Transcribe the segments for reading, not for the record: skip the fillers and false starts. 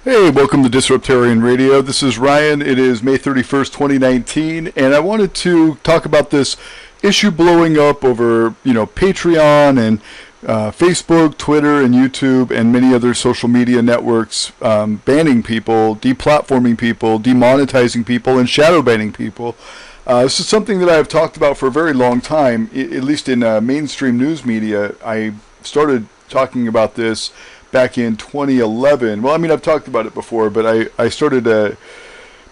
Hey, welcome to Disruptarian Radio. This is Ryan. It is May 31st, 2019, and I wanted to talk about this issue blowing up over, Patreon and Facebook, Twitter, and YouTube, and many other social media networks banning people, deplatforming people, demonetizing people, and shadow banning people. This is something that I've talked about for a very long time, at least in mainstream news media. I started talking about this back in 2011. Well, I've talked about it before, but I started a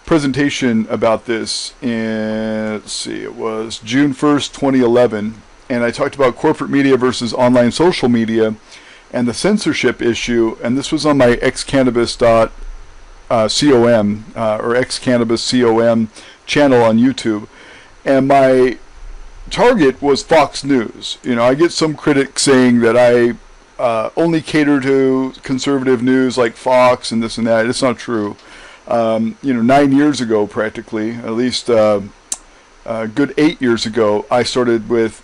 presentation about this in, it was June 1st, 2011, and I talked about corporate media versus online social media and the censorship issue, and this was on my xcannabis.com or xcannabis.com channel on YouTube, and my target was Fox News. I get some critics saying that I only cater to conservative news like Fox and this and that. It's not true. 9 years ago, practically, at least a good 8 years ago, I started with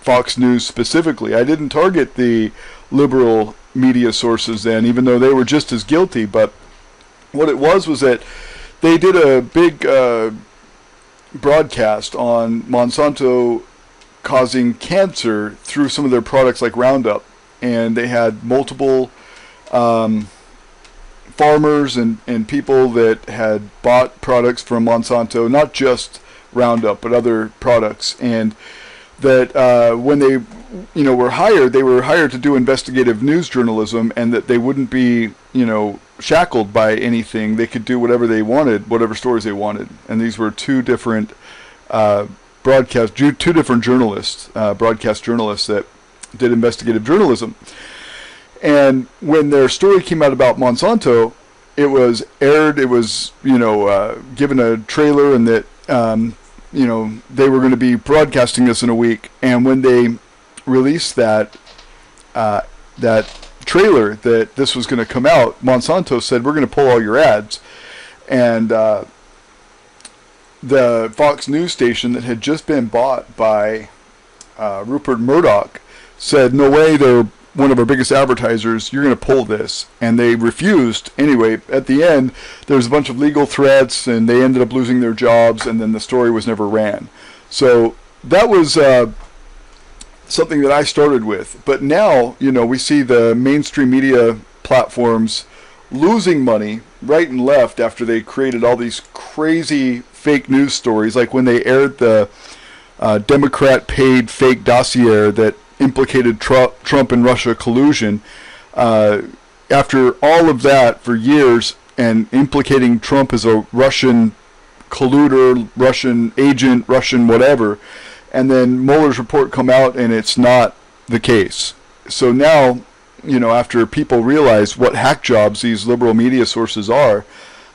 Fox News specifically. I didn't target the liberal media sources then, even though they were just as guilty. But what it was that they did a big broadcast on Monsanto causing cancer through some of their products like Roundup. And they had multiple farmers and people that had bought products from Monsanto, not just Roundup, but other products. And that when they were hired, they were hired to do investigative news journalism, and that they wouldn't be shackled by anything. They could do whatever they wanted, whatever stories they wanted. And these were two different broadcast journalists, broadcast journalists that did investigative journalism. And when their story came out about Monsanto, it was aired, it was given a trailer, and that they were going to be broadcasting this in a week. And when they released that trailer that this was going to come out, Monsanto said, "We're going to pull all your ads." And the Fox News station that had just been bought by Rupert Murdoch said, "No way, they're one of our biggest advertisers, you're going to pull this." And they refused. Anyway, at the end, there was a bunch of legal threats, and they ended up losing their jobs, and then the story was never ran. So that was something that I started with. But now, we see the mainstream media platforms losing money right and left after they created all these crazy fake news stories, like when they aired the Democrat-paid fake dossier that implicated Trump and Russia collusion. After all of that for years, and implicating Trump as a Russian colluder, Russian agent, Russian whatever, and then Mueller's report come out and it's not the case. So now, after people realize what hack jobs these liberal media sources are,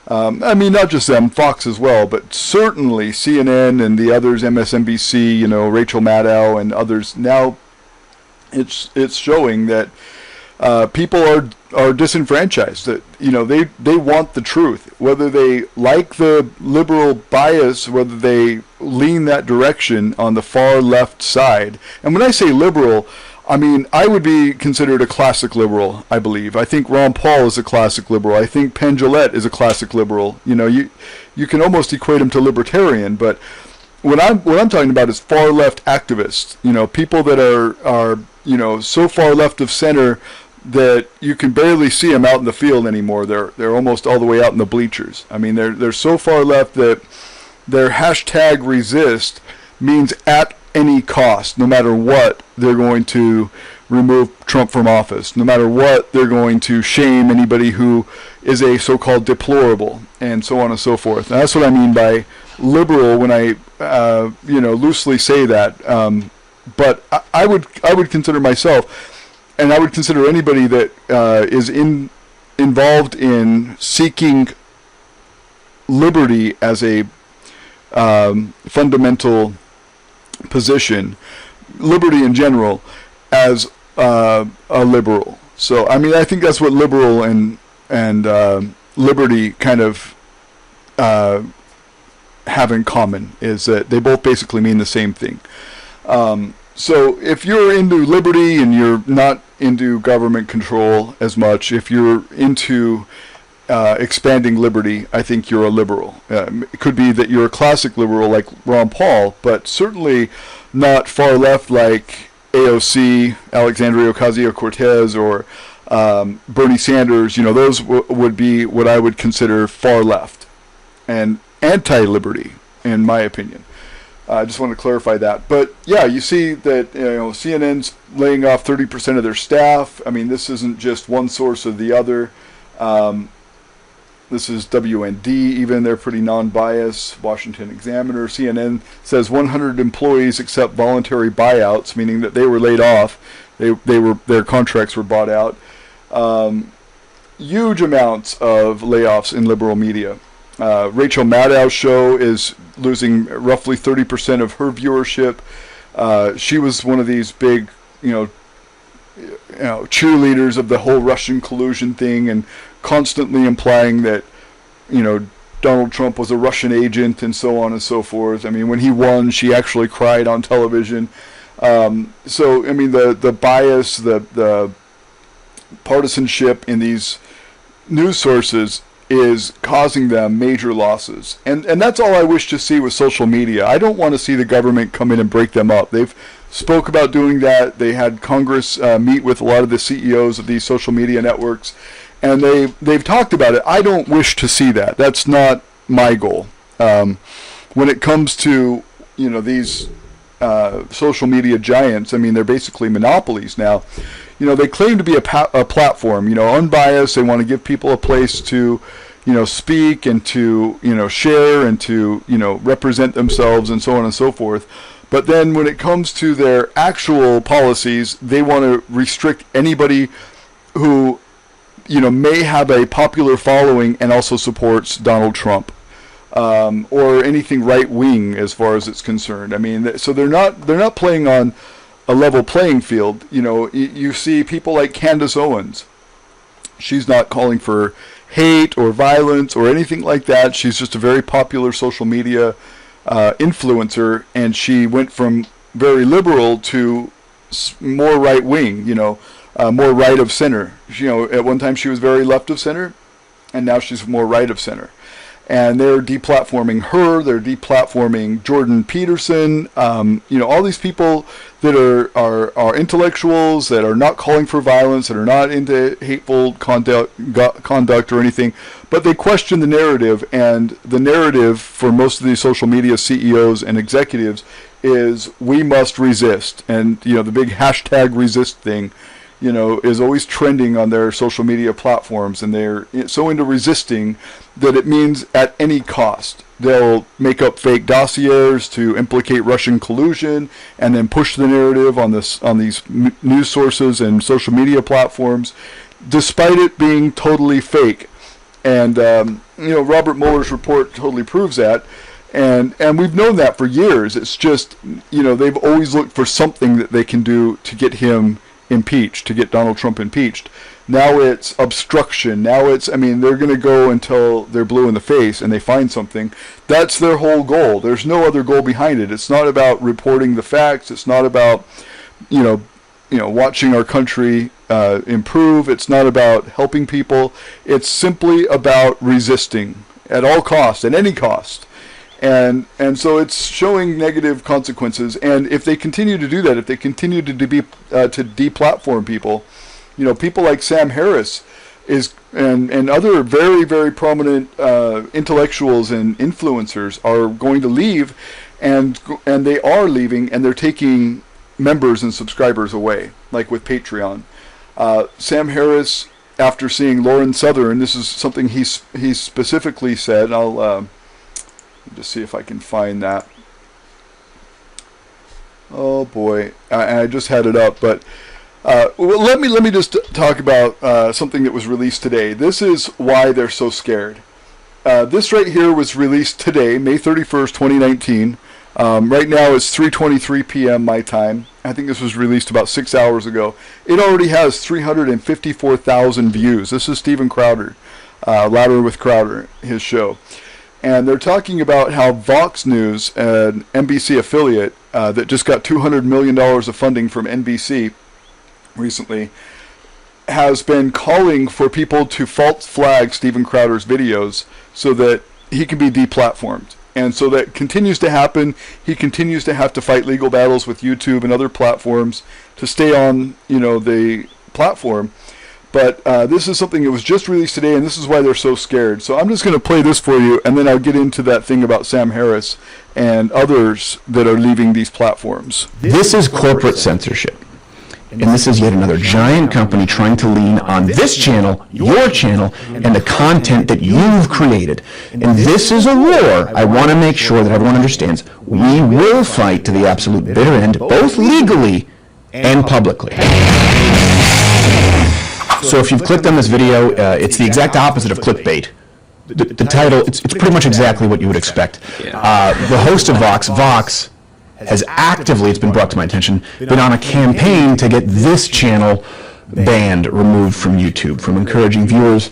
not just them, Fox as well, but certainly CNN and the others, MSNBC, Rachel Maddow and others, now it's showing that people are disenfranchised. That they want the truth, whether they like the liberal bias, whether they lean that direction on the far left side. And when I say liberal, I would be considered a classic liberal, I believe. I think Ron Paul is a classic liberal. I think Penn Jillette is a classic liberal. You can almost equate him to libertarian, but what I'm talking about is far left activists. People that are so far left of center that you can barely see them out in the field anymore. They're almost all the way out in the bleachers. They're so far left that their hashtag resist means at any cost, no matter what, they're going to remove Trump from office. No matter what, they're going to shame anybody who is a so-called deplorable, and so on and so forth. And that's what I mean by liberal when I loosely say that. But I would consider myself, and I would consider anybody that is involved in seeking liberty as a fundamental position, liberty in general, as a liberal. So I think that's what liberal and liberty kind of have in common, is that they both basically mean the same thing. So if you're into liberty and you're not into government control as much, if you're into expanding liberty, I think you're a liberal. It could be that you're a classic liberal like Ron Paul, but certainly not far left like AOC, Alexandria Ocasio-Cortez, or Bernie Sanders. You know, those would be what I would consider far left and anti-liberty, in my opinion. I just want to clarify that. But yeah, you see that, you know, CNN's laying off 30% of their staff. I mean, this isn't just one source or the other. This is WND, even. They're pretty non-biased. Washington Examiner. CNN says 100 employees accept voluntary buyouts, meaning that they were laid off. Their contracts were bought out. Huge amounts of layoffs in liberal media. Rachel Maddow's show is losing roughly 30% of her viewership. She was one of these big, cheerleaders of the whole Russian collusion thing, and constantly implying that, Donald Trump was a Russian agent and so on and so forth. I mean, when he won, she actually cried on television. So, I mean, the bias, the partisanship in these news sources is causing them major losses. And that's all I wish to see with social media. I don't want to see the government come in and break them up. They've spoke about doing that. They had Congress meet with a lot of the CEOs of these social media networks, and they've talked about it. I don't wish to see that. That's not my goal. When it comes to, these social media giants, I mean, they're basically monopolies now. They claim to be a platform, unbiased. They want to give people a place to, speak and to, share and to, represent themselves and so on and so forth. But then when it comes to their actual policies, they want to restrict anybody who, may have a popular following and also supports Donald Trump. Or anything right-wing as far as it's concerned. I mean, so they're not playing on a level playing field. You see people like Candace Owens. She's not calling for hate or violence or anything like that. She's just a very popular social media influencer, and she went from very liberal to more right-wing, more right of center. At one time she was very left of center, and now she's more right of center. And they're deplatforming her. They're deplatforming Jordan Peterson. All these people that are intellectuals, that are not calling for violence, that are not into hateful conduct or anything, but they question the narrative. And the narrative for most of these social media CEOs and executives is we must resist. And the big hashtag resist thing, is always trending on their social media platforms, and they're so into resisting that it means at any cost. They'll make up fake dossiers to implicate Russian collusion and then push the narrative on these news sources and social media platforms, despite it being totally fake. And Robert Mueller's report totally proves that. And we've known that for years. It's just, they've always looked for something that they can do to get him impeached, to get Donald Trump impeached. Now it's obstruction. Now it's, they're going to go until they're blue in the face and they find something. That's their whole goal. There's no other goal behind it. It's not about reporting the facts. It's not about, watching our country improve. It's not about helping people. It's simply about resisting at all costs, at any cost. And so it's showing negative consequences. And if they continue to do that, if they continue to deplatform people, people like Sam Harris and other very, very prominent intellectuals and influencers are going to leave, and they are leaving, and they're taking members and subscribers away, like with Patreon. Sam Harris, after seeing Lauren Southern, this is something he specifically said. I'll just see if I can find that. Oh boy, I just had it up, but let me just talk about something that was released today. This is why they're so scared. This right here was released today, May 31st, 2019. Right now it's 3:23 p.m. my time. I think this was released about 6 hours ago. It already has 354,000 views. This is Steven Crowder, Louder with Crowder, his show. And they're talking about how Vox News, an NBC affiliate that just got $200 million of funding from NBC recently, has been calling for people to false flag Steven Crowder's videos so that he can be deplatformed. And so that continues to happen. He continues to have to fight legal battles with YouTube and other platforms to stay on, the platform. But this is something that was just released today, and this is why they're so scared. So I'm just going to play this for you, and then I'll get into that thing about Sam Harris and others that are leaving these platforms. This is corporate censorship. And this is yet another giant company trying to lean on this channel, your channel, and the content that you've created. And this is a war I want to make sure that everyone understands. We will fight to the absolute bitter end, both legally and publicly. So if you've clicked on this video, it's the exact opposite of clickbait. The title, it's pretty much exactly what you would expect. The host of Vox has actively, it's been brought to my attention, been on a campaign to get this channel banned, removed from YouTube, from encouraging viewers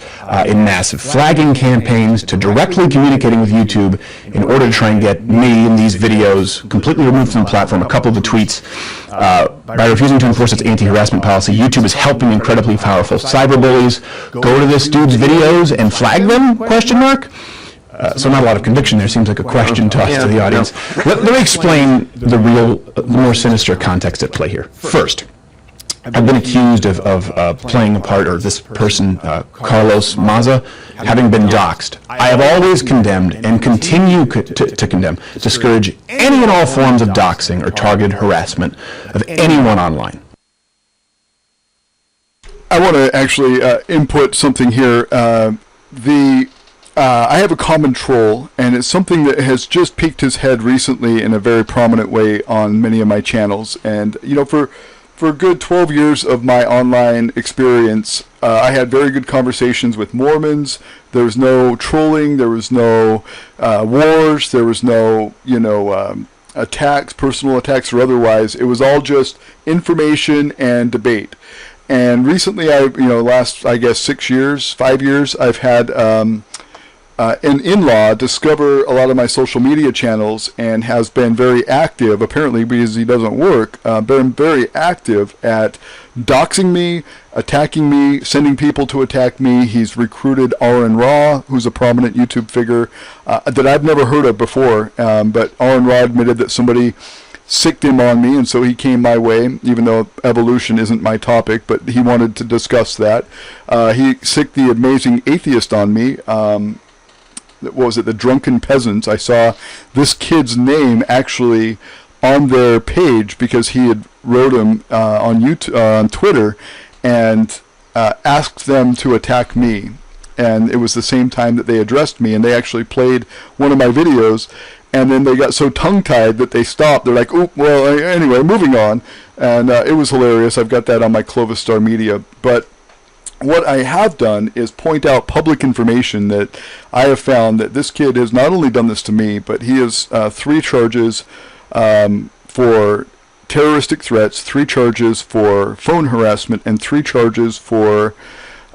in massive flagging campaigns to directly communicating with YouTube in order to try and get me in these videos completely removed from the platform. A couple of the tweets, by refusing to enforce its anti-harassment policy, YouTube is helping incredibly powerful cyberbullies go to this dude's videos and flag them, question mark? So not a lot of conviction there. Seems like a question tossed to the audience. Let me explain the more sinister context at play here. First, I've been accused of playing a part, or this person, Carlos Maza, having been doxxed. I have always condemned and continue to condemn, discourage any and all forms of doxing or targeted harassment of anyone online. I want to actually input something here. I have a common troll, and it's something that has just peeked his head recently in a very prominent way on many of my channels. And, for a good 12 years of my online experience, I had very good conversations with Mormons. There was no trolling. There was no wars. There was no, attacks, personal attacks or otherwise. It was all just information and debate. And recently, last, 5 years, I've had an in-law discover a lot of my social media channels and has been very active, apparently because he doesn't work, been very active at doxing me, attacking me, sending people to attack me. He's recruited Aaron Ra, who's a prominent YouTube figure that I've never heard of before, but Aaron Ra admitted that somebody sicked him on me, and so he came my way, even though evolution isn't my topic, but he wanted to discuss that. He sicked the amazing atheist on me. What was it, the Drunken Peasants. I saw this kid's name actually on their page because he had wrote him on YouTube, on Twitter, and asked them to attack me. And it was the same time that they addressed me, and they actually played one of my videos, and then they got so tongue-tied that they stopped. They're like, "Oh, well, anyway, moving on." And it was hilarious. I've got that on my Clovis Star Media. But what I have done is point out public information that I have found that this kid has not only done this to me, but he has 3 charges for terroristic threats, 3 charges for phone harassment, and 3 charges for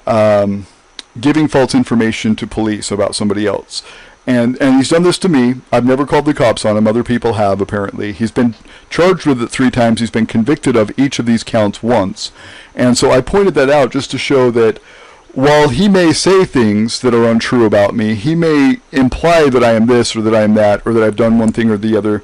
giving false information to police about somebody else. And he's done this to me. I've never called the cops on him. Other people have, apparently. He's been charged with it 3 times. He's been convicted of each of these counts once. And so I pointed that out just to show that while he may say things that are untrue about me, he may imply that I am this or that I am that, or that I've done one thing or the other,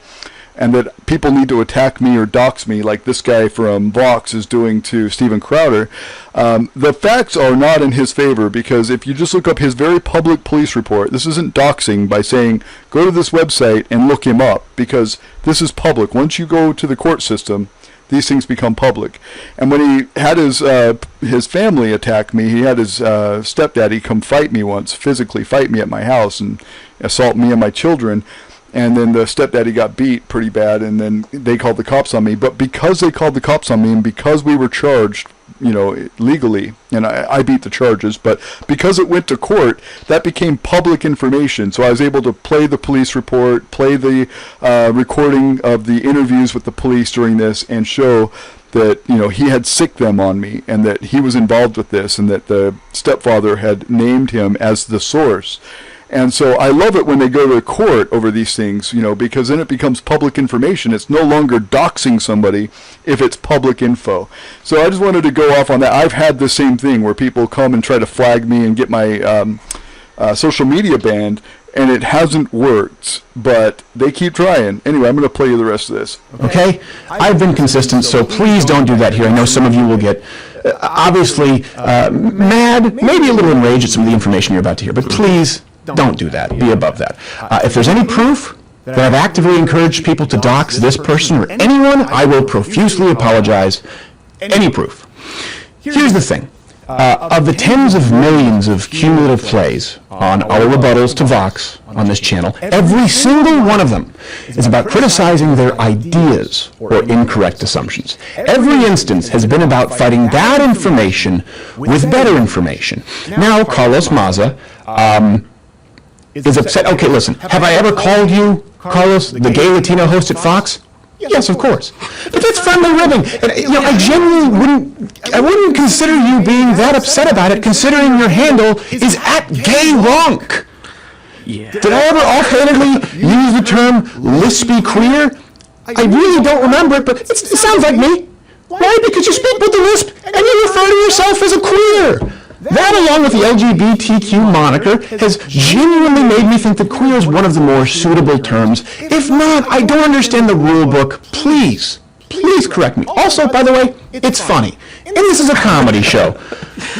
and that people need to attack me or dox me like this guy from Vox is doing to Steven Crowder. The facts are not in his favor, because if you just look up his very public police report, this isn't doxing by saying, go to this website and look him up, because this is public. Once you go to the court system, these things become public. And when he had his family attack me, he had his stepdaddy come fight me once, physically fight me at my house and assault me and my children. And then the stepdaddy got beat pretty bad, and then they called the cops on me. But because they called the cops on me, and because we were charged, legally, and I beat the charges, but because it went to court, that became public information. So I was able to play the police report, play the recording of the interviews with the police during this, and show that, he had sicked them on me, and that he was involved with this, and that the stepfather had named him as the source. And so I love it when they go to court over these things, because then it becomes public information. It's no longer doxing somebody if it's public info. So I just wanted to go off on that. I've had the same thing where people come and try to flag me and get my social media banned, and it hasn't worked, but they keep trying. Anyway, I'm going to play you the rest of this. Okay? I've been consistent, so please don't do that here. I know some of you will get, obviously, mad, maybe a little enraged at some of the information you're about to hear, but please don't do that. Be above that. If there's any proof that I've actively encouraged people to dox this person or anyone, I will profusely apologize. Any proof. Here's the thing. Of the tens of millions of cumulative plays on our rebuttals to Vox on this channel, every single one of them is about criticizing their ideas or incorrect assumptions. Every instance has been about fighting bad information with better information. Now, Carlos Maza is upset. Okay, listen, have I ever called you, Carlos, the gay Latino host at Fox? Yes, of course. But that's friendly ribbing. And, I genuinely wouldn't consider you being that upset about it, considering your handle is @gaywonk. Yeah. Did I ever offhandedly use the term lispy queer? I really don't remember it, but it sounds like me. Why? Because you speak with the lisp, and you refer to yourself as a queer. That, along with the LGBTQ moniker, has genuinely made me think that queer is one of the more suitable terms. If not, I don't understand the rule book. Please correct me. Also, by the way, it's funny. And this is a comedy show.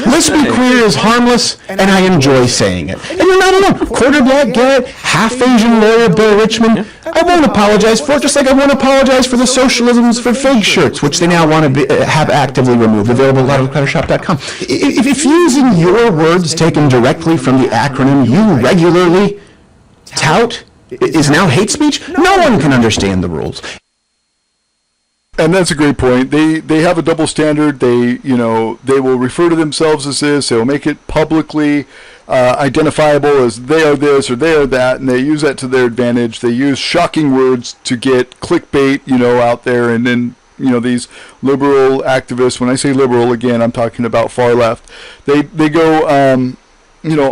Lispy queer is harmless, and I enjoy saying it. And you're not alone. Quarter black Garrett, half Asian lawyer Bill Richmond. I won't apologize for it, just like I won't apologize for the socialisms for fig shirts, which they now want to have actively removed. Available at loudclattershop.com. If using your words taken directly from the acronym you regularly tout is now hate speech, no one can understand the rules. And that's a great point. They have a double standard. They will refer to themselves as this. They will make it publicly identifiable as they are this or they are that, and they use that to their advantage. They use shocking words to get clickbait, out there, and then these liberal activists. When I say liberal, again, I'm talking about far left. They go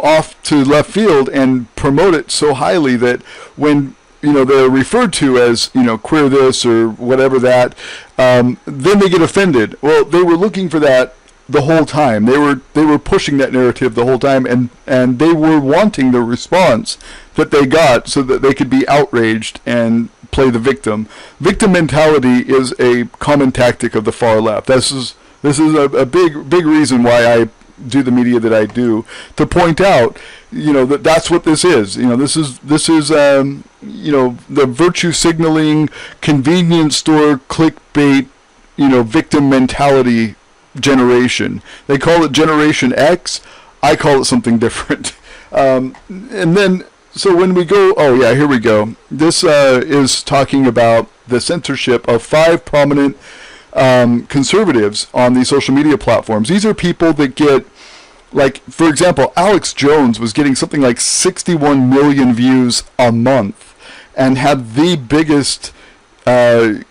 off to left field and promote it so highly that when they're referred to as, queer this or whatever that, then they get offended. Well, they were looking for that the whole time. They were pushing that narrative the whole time, and they were wanting the response that they got so that they could be outraged and play the victim. Victim mentality is a common tactic of the far left. This is a big reason why I do the media that I do, to point out, that's what this is. This is the virtue signaling, convenience store, clickbait, victim mentality generation. They call it Generation X. I call it something different. And then, so when we go, here we go. This is talking about the censorship of 5 prominent conservatives on these social media platforms. These are people that get, like, for example, Alex Jones was getting something like 61 million views a month and had the biggest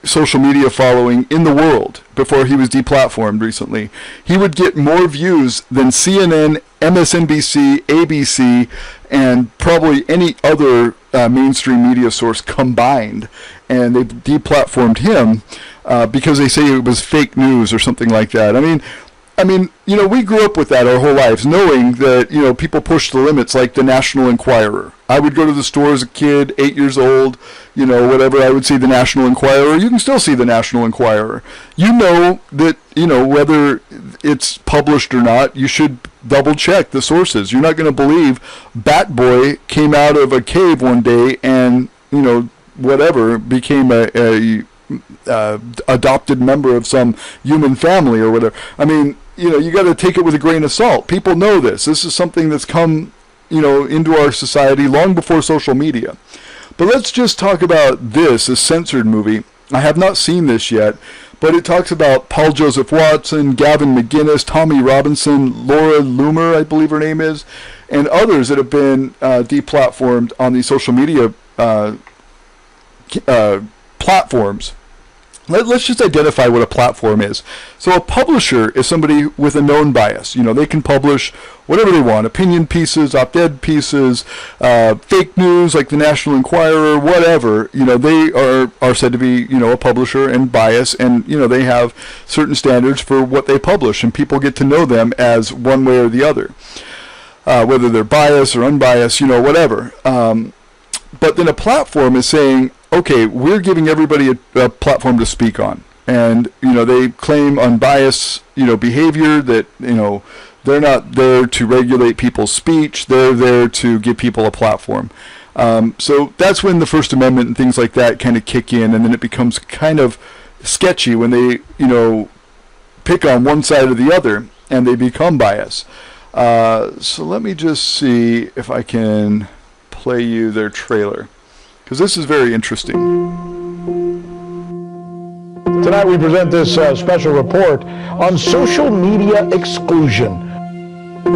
social media following in the world before he was deplatformed recently. He would get more views than CNN, MSNBC, ABC, and probably any other mainstream media source combined. And they deplatformed him because they say it was fake news or something like that. I mean, we grew up with that our whole lives, knowing that, people push the limits, like the National Enquirer. I would go to the store as a kid, 8 years old, whatever, I would see the National Enquirer. You can still see the National Enquirer. You know that, whether it's published or not, you should double check the sources. You're not going to believe Bat Boy came out of a cave one day and, whatever, became a adopted member of some human family or whatever. You got to take it with a grain of salt. People know this. This is something that's come, into our society long before social media. But let's just talk about this censored movie. I have not seen this yet, but it talks about Paul Joseph Watson, Gavin McInnes, Tommy Robinson, Laura Loomer, I believe her name is, and others that have been deplatformed on these social media platforms. let's just identify what a platform is. So a publisher is somebody with a known bias. They can publish whatever they want, opinion pieces, op-ed pieces, fake news like the National Enquirer, whatever. They are said to be, a publisher and bias, and, they have certain standards for what they publish, and people get to know them as one way or the other, whether they're biased or unbiased, whatever. But then a platform is saying, okay, we're giving everybody a platform to speak on. And, they claim unbiased, behavior, that, they're not there to regulate people's speech. They're there to give people a platform. So that's when the First Amendment and things like that kind of kick in, and then it becomes kind of sketchy when they, pick on one side or the other, and they become biased. So let me just see if I can play you their trailer, because this is very interesting. Tonight we present this special report on social media exclusion.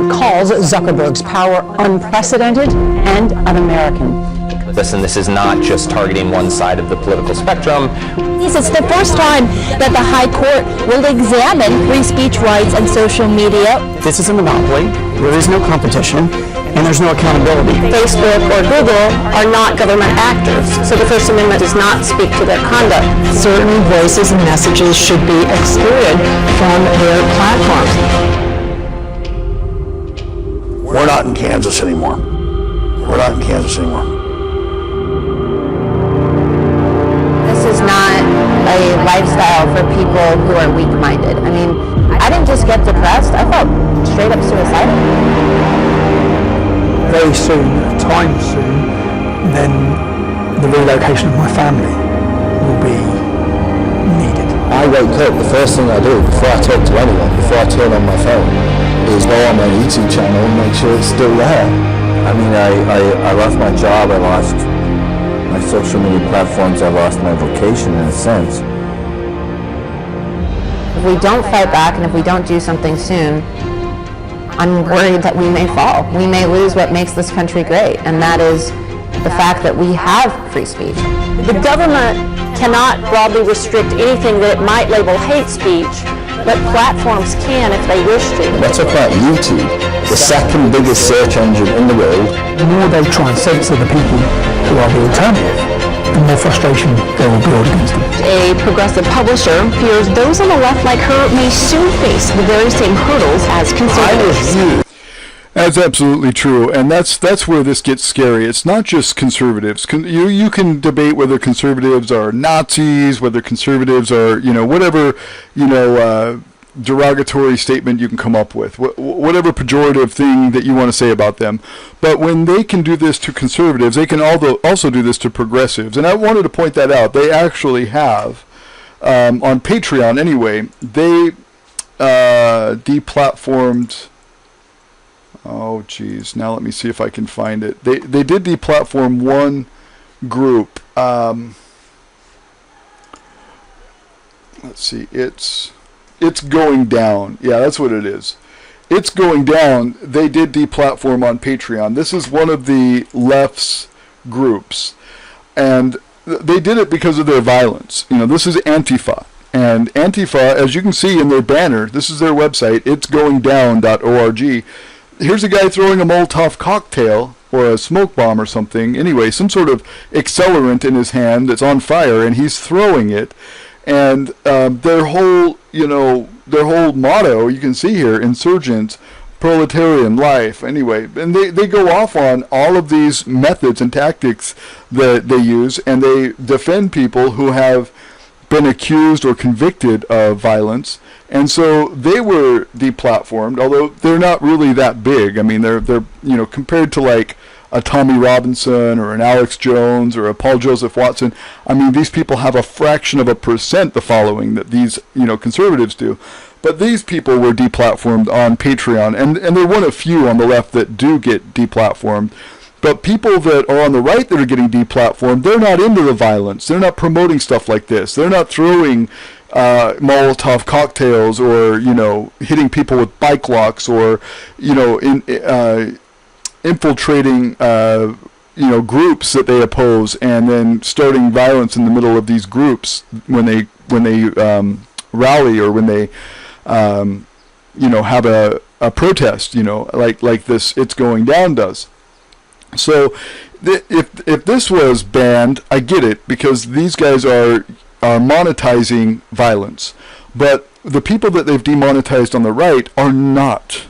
Calls Zuckerberg's power unprecedented and un-American. Listen, this is not just targeting one side of the political spectrum. It's the first time that the High Court will examine free speech rights and social media. This is a monopoly, there is no competition, and there's no accountability. Facebook or Google are not government actors, so the First Amendment does not speak to their conduct. Certain voices and messages should be excluded from their platforms. We're not in Kansas anymore. We're not in Kansas anymore. This is not a lifestyle for people who are weak-minded. I mean, I didn't just get depressed, I felt straight up suicidal. Very soon, time soon, then the relocation of my family will be needed. I wake up, the first thing I do before I talk to anyone, before I turn on my phone, is go on my YouTube channel and make sure it's still there. I mean, I lost my job, I lost my social media platforms, I lost my vocation in a sense. If we don't fight back and if we don't do something soon, I'm worried that we may fall. We may lose what makes this country great, and that is the fact that we have free speech. The government cannot broadly restrict anything that it might label hate speech, but platforms can if they wish to. Let's talk about YouTube, the second biggest search engine in the world. The more they try and censor the people who are the alternative, the more frustration they will build against them. A progressive publisher fears those on the left like her may soon face the very same hurdles as conservatives. That's absolutely true, and that's where this gets scary. It's not just conservatives. You can debate whether conservatives are Nazis, whether conservatives are, whatever, derogatory statement you can come up with, whatever pejorative thing that you want to say about them. But when they can do this to conservatives, they can also do this to progressives. And I wanted to point that out. They actually have, on Patreon anyway, they deplatformed. Oh, geez. Now let me see if I can find it. They did deplatform one group. Let's see. It's going down. Yeah, that's what it is. It's going down. They did deplatform on Patreon. This is one of the left's groups. And they did it because of their violence. This is Antifa. And Antifa, as you can see in their banner, this is their website, itsgoingdown.org. Here's a guy throwing a Molotov cocktail or a smoke bomb or something. Anyway, some sort of accelerant in his hand that's on fire, and he's throwing it. And their whole motto, you can see here, insurgent, proletarian life. Anyway, and they go off on all of these methods and tactics that they use, and they defend people who have been accused or convicted of violence. And so they were deplatformed, although they're not really that big. I mean, they're compared to like a Tommy Robinson or an Alex Jones or a Paul Joseph Watson. I mean, these people have a fraction of a percent the following that these conservatives do. But these people were deplatformed on Patreon, and they're one of few on the left that do get deplatformed. But people that are on the right that are getting deplatformed, they're not into the violence. They're not promoting stuff like this. They're not throwing Molotov cocktails or, hitting people with bike locks or, infiltrating, groups that they oppose and then starting violence in the middle of these groups when they, rally, or when they have a protest, like this It's Going Down does. So if this was banned, I get it, because these guys are monetizing violence. But the people that they've demonetized on the right are not.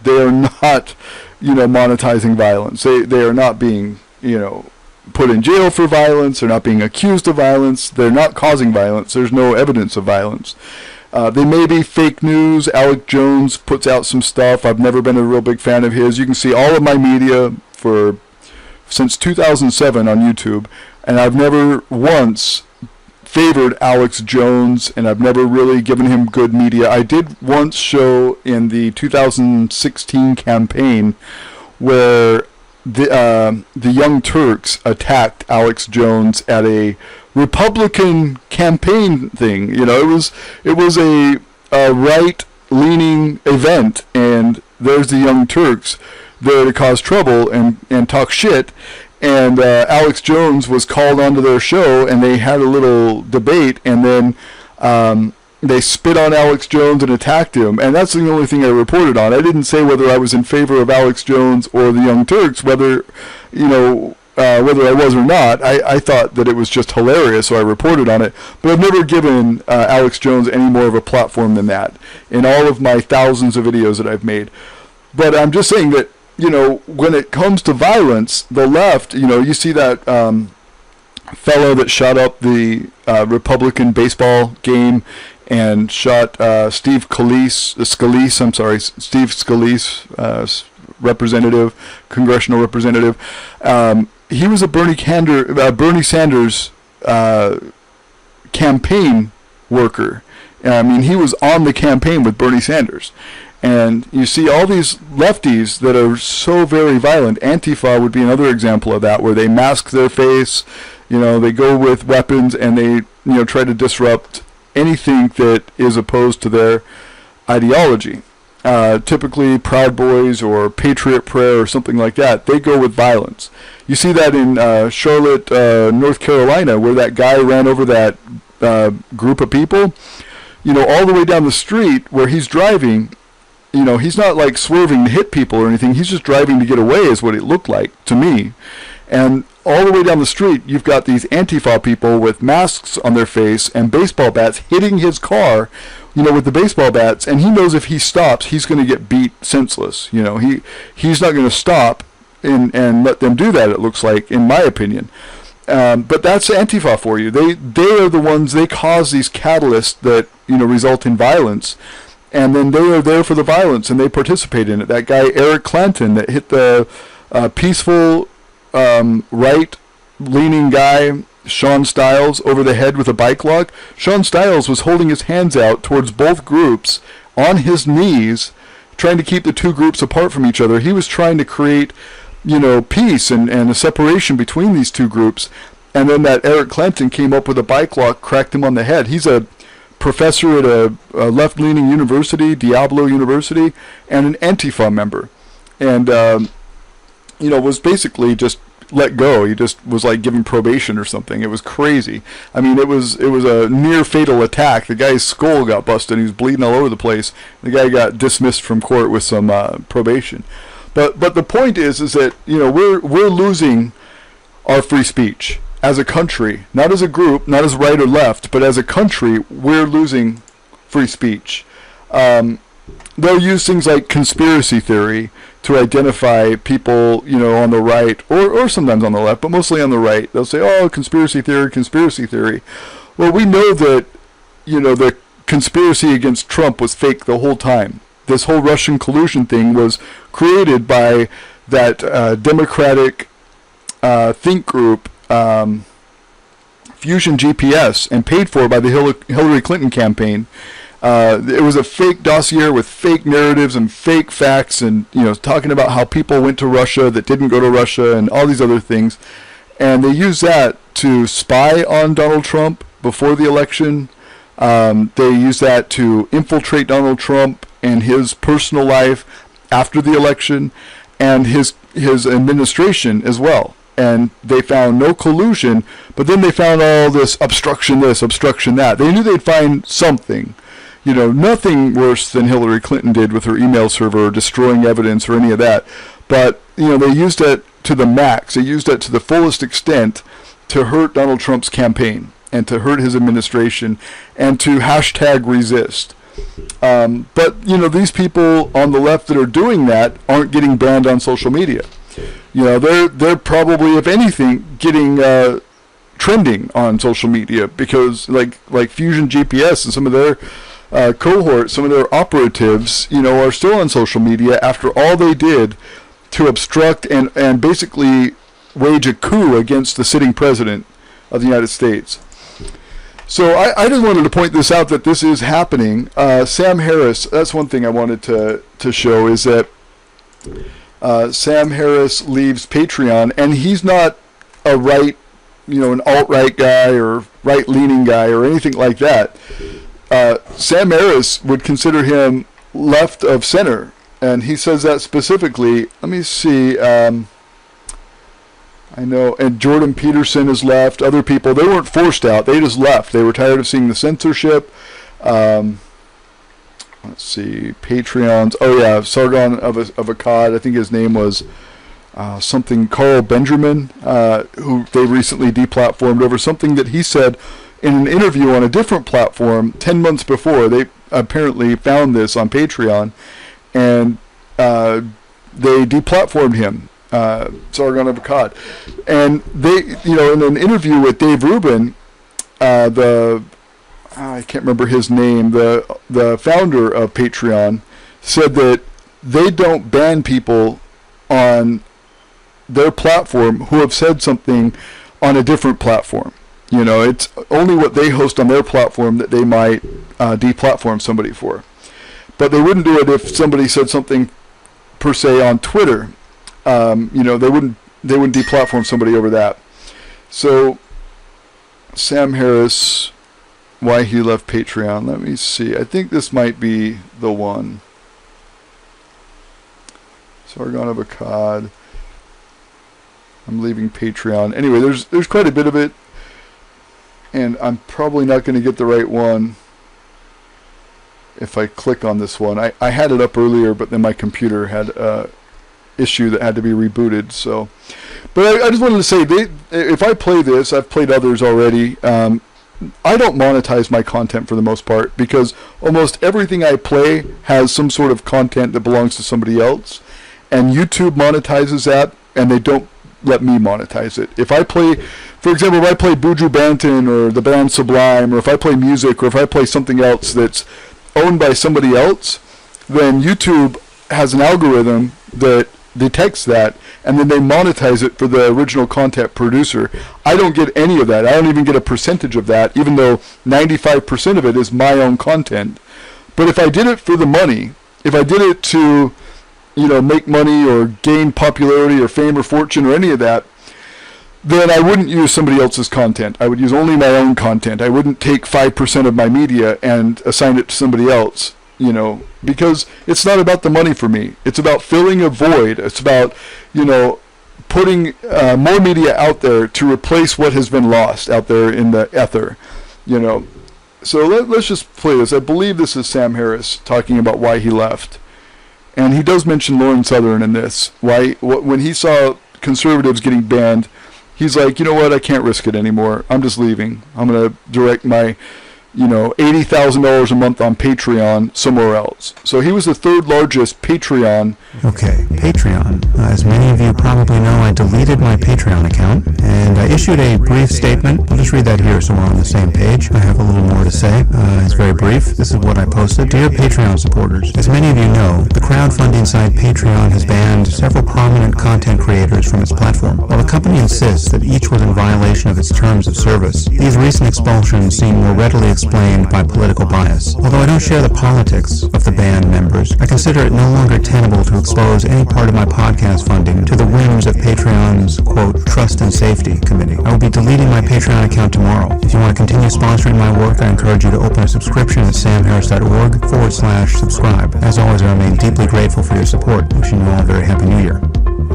They are not, monetizing violence. They are not being, put in jail for violence. They're not being accused of violence. They're not causing violence. There's no evidence of violence. They may be fake news. Alex Jones puts out some stuff. I've never been a real big fan of his. You can see all of my media since 2007 on YouTube, and I've never once favored Alex Jones, and I've never really given him good media. I did once show in the 2016 campaign where the Young Turks attacked Alex Jones at a Republican campaign thing. It was a right-leaning event, and there's the Young Turks there to cause trouble and talk shit. And Alex Jones was called onto their show, and they had a little debate, and then they spit on Alex Jones and attacked him. And that's the only thing I reported on. I didn't say whether I was in favor of Alex Jones or the Young Turks, whether I was or not. I thought that it was just hilarious, so I reported on it. But I've never given Alex Jones any more of a platform than that in all of my thousands of videos that I've made. But I'm just saying that, when it comes to violence, the left, you see that fellow that shot up the Republican baseball game and shot Steve Scalise, congressional representative. He was a Bernie Sanders campaign worker. I mean, he was on the campaign with Bernie Sanders. And you see all these lefties that are so very violent. Antifa would be another example of that, where they mask their face, they go with weapons, and they, try to disrupt anything that is opposed to their ideology. Typically Proud Boys or Patriot Prayer or something like that, they go with violence. You see that in Charlotte, North Carolina, where that guy ran over that group of people, all the way down the street where he's driving. He's not like swerving to hit people or anything. He's just driving to get away, is what it looked like to me. And all the way down the street, you've got these Antifa people with masks on their face and baseball bats hitting his car, with the baseball bats. And he knows if he stops, he's going to get beat senseless. He's not going to stop and let them do that, it looks like, in my opinion. But that's Antifa for you. They are the ones, they cause these catalysts that, result in violence. And then they are there for the violence, and they participate in it. That guy Eric Clanton that hit the peaceful right-leaning guy Sean Stiles over the head with a bike lock. Sean Stiles was holding his hands out towards both groups on his knees, trying to keep the two groups apart from each other. He was trying to create, peace and a separation between these two groups. And then that Eric Clanton came up with a bike lock, cracked him on the head. He's a professor at a left-leaning university, Diablo University, and an Antifa member, and was basically just let go. He just was like given probation or something. It was crazy. I mean, it was a near fatal attack. The guy's skull got busted. He was bleeding all over the place. The guy got dismissed from court with some probation. But the point is that we're losing our free speech. As a country, not as a group, not as right or left, but as a country, we're losing free speech. They'll use things like conspiracy theory to identify people, on the right, or sometimes on the left, but mostly on the right. They'll say, oh, conspiracy theory. Well, we know that, the conspiracy against Trump was fake the whole time. This whole Russian collusion thing was created by that Democratic think group, Fusion GPS, and paid for by the Hillary Clinton campaign. It was a fake dossier with fake narratives and fake facts, and talking about how people went to Russia that didn't go to Russia and all these other things. And they used that to spy on Donald Trump before the election. They used that to infiltrate Donald Trump and his personal life after the election, and his administration as well. and they found no collusion, but then they found all this, obstruction that. They knew they'd find something. You know, nothing worse than Hillary Clinton did with her email server, destroying evidence or any of that. But, you know, they used it to the max. They used it to the fullest extent to hurt Donald Trump's campaign and to hurt his administration and to hashtag resist. But, you know, these people on the left that are doing that aren't getting banned on social media. You know, they're probably, if anything, getting trending on social media, because like Fusion GPS and some of their cohorts, some of their operatives, you know, are still on social media after all they did to obstruct and basically wage a coup against the sitting president of the United States. So I just wanted to point this out, that this is happening. Sam Harris, that's one thing I wanted to show, is that Sam Harris leaves Patreon, and he's not a right, you know, an alt-right guy or right-leaning guy or anything like that. Sam Harris would consider him left of center, and he says that specifically. Let me see. I know, and Jordan Peterson has left. Other people, they weren't forced out. They just left. They were tired of seeing the censorship. Let's see, Patreons. Oh yeah, Sargon of Akkad. I think his name was something, Carl Benjamin, who they recently deplatformed over something that he said in an interview on a different platform 10 months before. They apparently found this on Patreon, and they deplatformed him, Sargon of Akkad. And they, you know, in an interview with Dave Rubin, I can't remember his name, the founder of Patreon, said that they don't ban people on their platform who have said something on a different platform. You know, it's only what they host on their platform that they might deplatform somebody for. But they wouldn't do it if somebody said something per se on Twitter. You know, they wouldn't deplatform somebody over that. So Sam Harris, why he left Patreon. Let me see. I think this might be the one. Sargon of Akkad. I'm leaving Patreon. Anyway, there's quite a bit of it, and I'm probably not going to get the right one if I click on this one. I had it up earlier, but then my computer had a issue that had to be rebooted. So, but I just wanted to say, if I play this, I've played others already. I don't monetize my content for the most part, because almost everything I play has some sort of content that belongs to somebody else, and YouTube monetizes that, and they don't let me monetize it. If I play, for example, if I play Buju Banton or the band Sublime, or if I play music, or if I play something else that's owned by somebody else, then YouTube has an algorithm that detects that, and then they monetize it for the original content producer. I don't get any of that. I don't even get a percentage of that, even though 95% of it is my own content. But if I did it for the money, if I did it to, you know, make money or gain popularity or fame or fortune or any of that, then I wouldn't use somebody else's content. I would use only my own content. I wouldn't take 5% of my media and assign it to somebody else, you know, because it's not about the money for me. It's about filling a void. It's about, you know, putting more media out there to replace what has been lost out there in the ether, you know. So let's just play this. I believe this is Sam Harris talking about why he left. And he does mention Lauren Southern in this. When he saw conservatives getting banned, he's like, you know what, I can't risk it anymore. I'm just leaving. I'm going to direct my, you know, $80,000 a month on Patreon somewhere else. So he was the third largest Patreon. Okay, Patreon. As many of you probably know, I deleted my Patreon account, and I issued a brief statement. I'll just read that here so we're on the same page. I have a little more to say. It's very brief. This is what I posted. Dear Patreon supporters, as many of you know, the crowdfunding site Patreon has banned several prominent content creators from its platform. While the company insists that each was in violation of its terms of service, these recent expulsions seem more readily explained by political bias. Although I don't share the politics of the band members, I consider it no longer tenable to expose any part of my podcast funding to the whims of Patreon's, quote, Trust and Safety Committee. I will be deleting my Patreon account tomorrow. If you want to continue sponsoring my work, I encourage you to open a subscription at samharris.org/subscribe. As always, I remain deeply grateful for your support. Wishing you all a very happy New Year.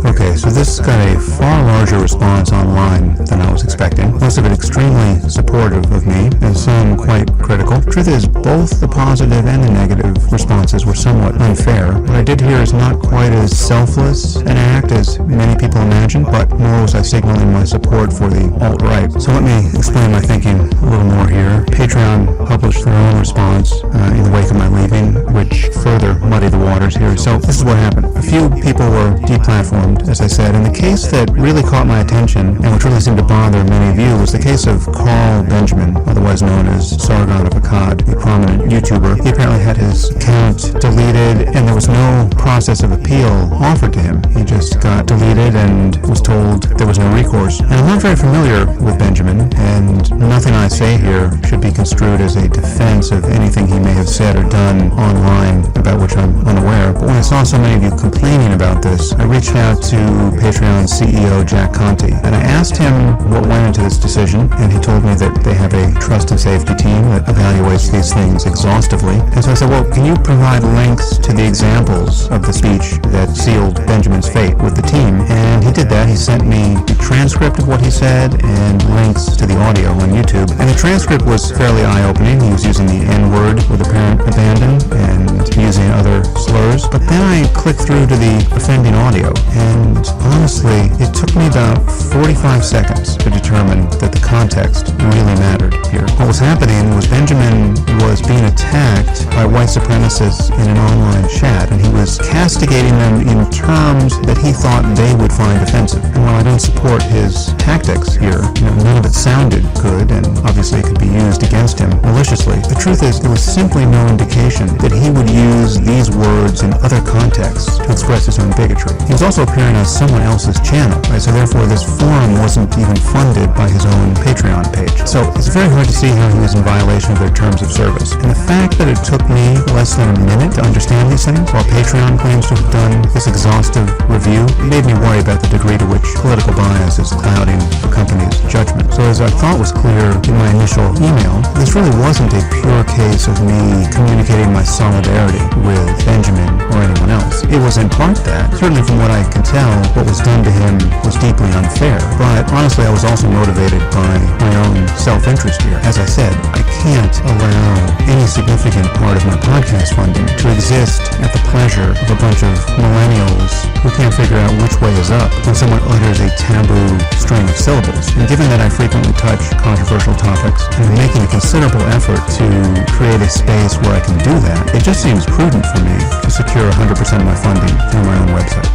Okay, Okay, so this got a far larger response online than I was expecting. Most of it extremely supportive of me, and some quite critical. Truth is, both the positive and the negative responses were somewhat unfair. What I did here is not quite as selfless an act as many people imagine, but nor was I signaling my support for the alt-right. So let me explain my thinking a little more here. Patreon published their own response in the wake of my leaving, which further muddied the waters here. So this is what happened. A few people were deplatformed, as I said, and the case that really caught my attention, and which really seemed to bother many of you, was the case of Carl Benjamin, otherwise known as Sargon of Akkad, a prominent YouTuber. He apparently had his account deleted, and there was no process of appeal offered to him. He just got deleted and was told there was no recourse. And I'm not very familiar with Benjamin, and nothing I say here should be construed as a defense of anything he may have said or done online about which I'm unaware. But when I saw so many of you complaining about this, I reached out to Patreon CEO Jack Conte, and I asked him what went into this decision, and he told me that they have a trust and safety team that evaluates these things exhaustively. And so I said, well, can you provide links to the examples of the speech that sealed Benjamin's fate with the team? And he did that. He sent me the transcript of what he said and links to the audio on YouTube. And the transcript was fairly eye-opening. He was using the N-word with apparent abandon and using other slurs. But then I clicked through to the offending audio, and honestly, it took me about 45 seconds to determine that the context really mattered here. What was happening was Benjamin was being attacked by white supremacists in an online chat, and he was castigating them in terms that he thought they would find offensive. And while I don't support his tactics here, none of it sounded good, and obviously it could be used against him maliciously. The truth is, there was simply no indication that he would use these words in other contexts to express his own bigotry. He was also appearing on someone else's channel, right? So therefore this forum wasn't even funded by his own Patreon page. So it's very hard to see how he was in violation of their terms of service. And the fact that it took me less than a minute to understand these things, while Patreon claims to have done this exhaustive review, made me worry about the degree to which political bias is clouding the company's judgment. So as I thought was clear in my initial email, this really wasn't a pure case of me communicating my solidarity with Benjamin or anyone else. It was in part that. Certainly from what I can tell, what was done to him was deeply unfair. But honestly, I was also motivated by my own self-interest here. As I said, I can't allow any significant part of my podcast funding to exist at the pleasure of a bunch of millennials who can't figure out which way is up when someone utters a taboo string of syllables. And given that I frequently touch controversial topics and am making a considerable effort to create a space where I can do that, it just seems prudent for me to secure 100% of my funding through my own website.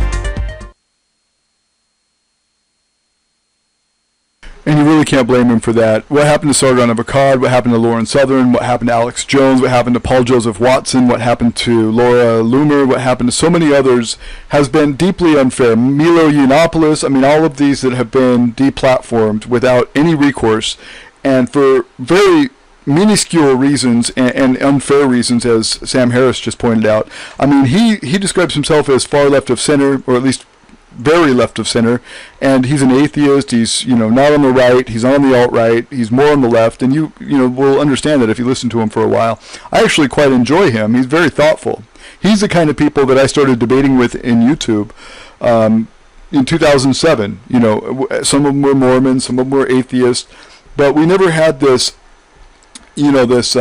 And you really can't blame him for that. What happened to Sargon of Akkad, what happened to Lauren Southern, what happened to Alex Jones, what happened to Paul Joseph Watson, what happened to Laura Loomer, what happened to so many others has been deeply unfair. Milo Yiannopoulos, all of these that have been deplatformed without any recourse and for very minuscule reasons and unfair reasons, as Sam Harris just pointed out. He describes himself as far left of center, or at least very left of center, and he's an atheist. He's not on the right, he's on the alt-right, he's more on the left, and you will understand that if you listen to him for a while. I actually quite enjoy him. He's very thoughtful. He's the kind of people that I started debating with in YouTube in 2007. Some of them were Mormons, some of them were atheists, but we never had this this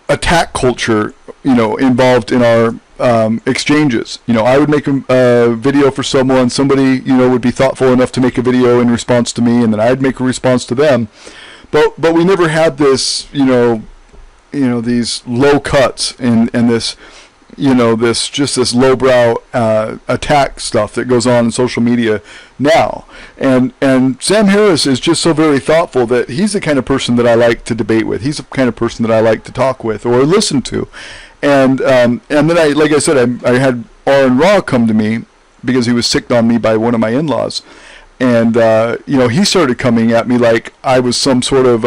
attack culture involved in our exchanges. I would make a video for someone, somebody would be thoughtful enough to make a video in response to me, and then I'd make a response to them, but we never had this these low cuts and this this lowbrow attack stuff that goes on in social media now. And Sam Harris is just so very thoughtful that he's the kind of person that I like to debate with. He's the kind of person that I like to talk with or listen to. And then like I said, I had Aaron Raw come to me because he was sicked on me by one of my in-laws. And, he started coming at me like I was some sort of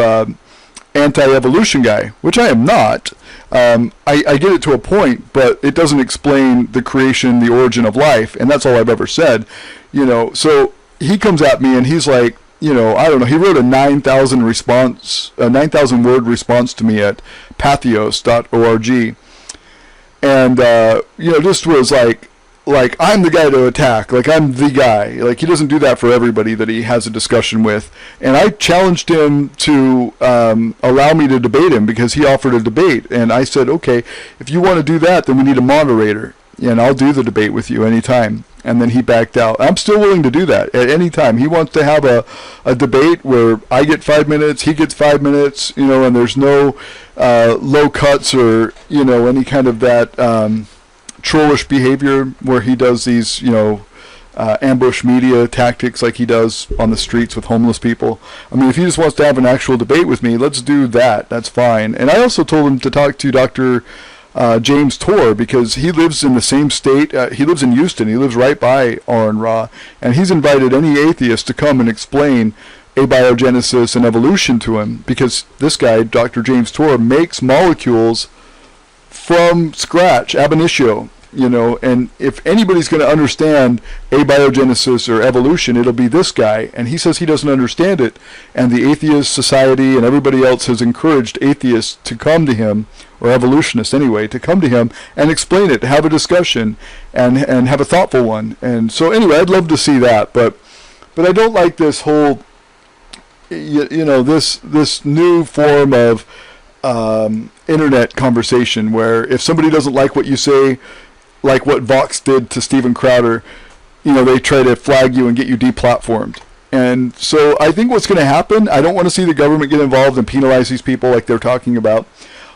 anti-evolution guy, which I am not. I get it to a point, but it doesn't explain the creation, the origin of life, and that's all I've ever said. So he comes at me and he's like, I don't know, he wrote a 9,000 word response to me at pathos.org. And, just was like, like I'm the guy to attack, like I'm the guy. Like he doesn't do that for everybody that he has a discussion with. And I challenged him to allow me to debate him because he offered a debate. And I said, okay, if you want to do that, then we need a moderator. And I'll do the debate with you anytime. And then he backed out. I'm still willing to do that at any time. He wants to have a debate where I get 5 minutes, he gets 5 minutes, you know, and there's no low cuts or, you know, any kind of that trollish behavior where he does these, you know, ambush media tactics like he does on the streets with homeless people. I mean, if he just wants to have an actual debate with me, let's do that. That's fine. And I also told him to talk to Dr. James Torr, because he lives in the same state. He lives in Houston. He lives right by R&Ra, and he's invited any atheist to come and explain abiogenesis and evolution to him, because this guy, Dr. James Torr, makes molecules from scratch, ab initio, you know, and if anybody's going to understand abiogenesis or evolution, it'll be this guy, and he says he doesn't understand it, and the Atheist Society and everybody else has encouraged atheists to come to him, or evolutionists anyway, to come to him and explain it, have a discussion, and have a thoughtful one. And so anyway, I'd love to see that, but I don't like this whole, you know, this new form of internet conversation where if somebody doesn't like what you say, like what Vox did to Steven Crowder, you know, they try to flag you and get you deplatformed. And so I think what's going to happen, I don't want to see the government get involved and penalize these people like they're talking about.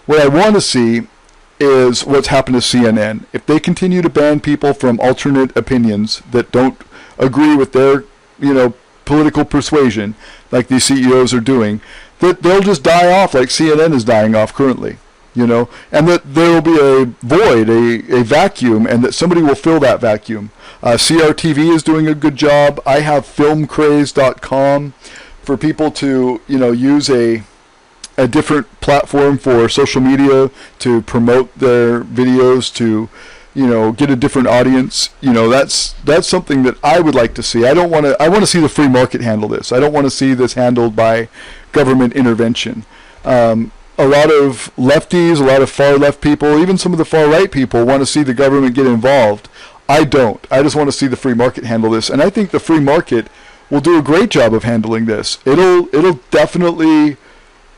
What I want to see is what's happened to CNN. If they continue to ban people from alternate opinions that don't agree with their, you know, political persuasion, like these CEOs are doing, that they'll just die off like CNN is dying off currently, you know, and that there will be a void, a vacuum, and that somebody will fill that vacuum. CRTV is doing a good job. I have filmcraze.com for people to, you know, use a different platform for social media to promote their videos, to, you know, get a different audience. You know, that's something that I would like to see. I want to see the free market handle this. I don't want to see this handled by government intervention. A lot of lefties, a lot of far left people, even some of the far right people want to see the government get involved. I don't. I just want to see the free market handle this, and I think the free market will do a great job of handling this. It'll definitely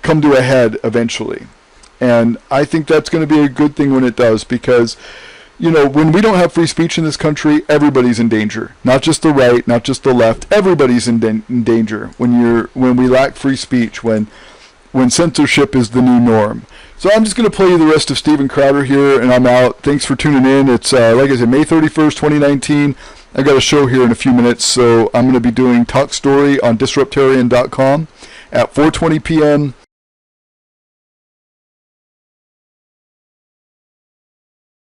come to a head eventually, and I think that's going to be a good thing when it does, because, you know, when we don't have free speech in this country, everybody's in danger. Not just the right, not just the left. Everybody's in danger when we lack free speech, when censorship is the new norm. So I'm just going to play you the rest of Steven Crowder here, and I'm out. Thanks for tuning in. It's like I said, May 31st, 2019. I've got a show here in a few minutes, so I'm going to be doing Talk Story on Disruptarian.com at 4:20 p.m.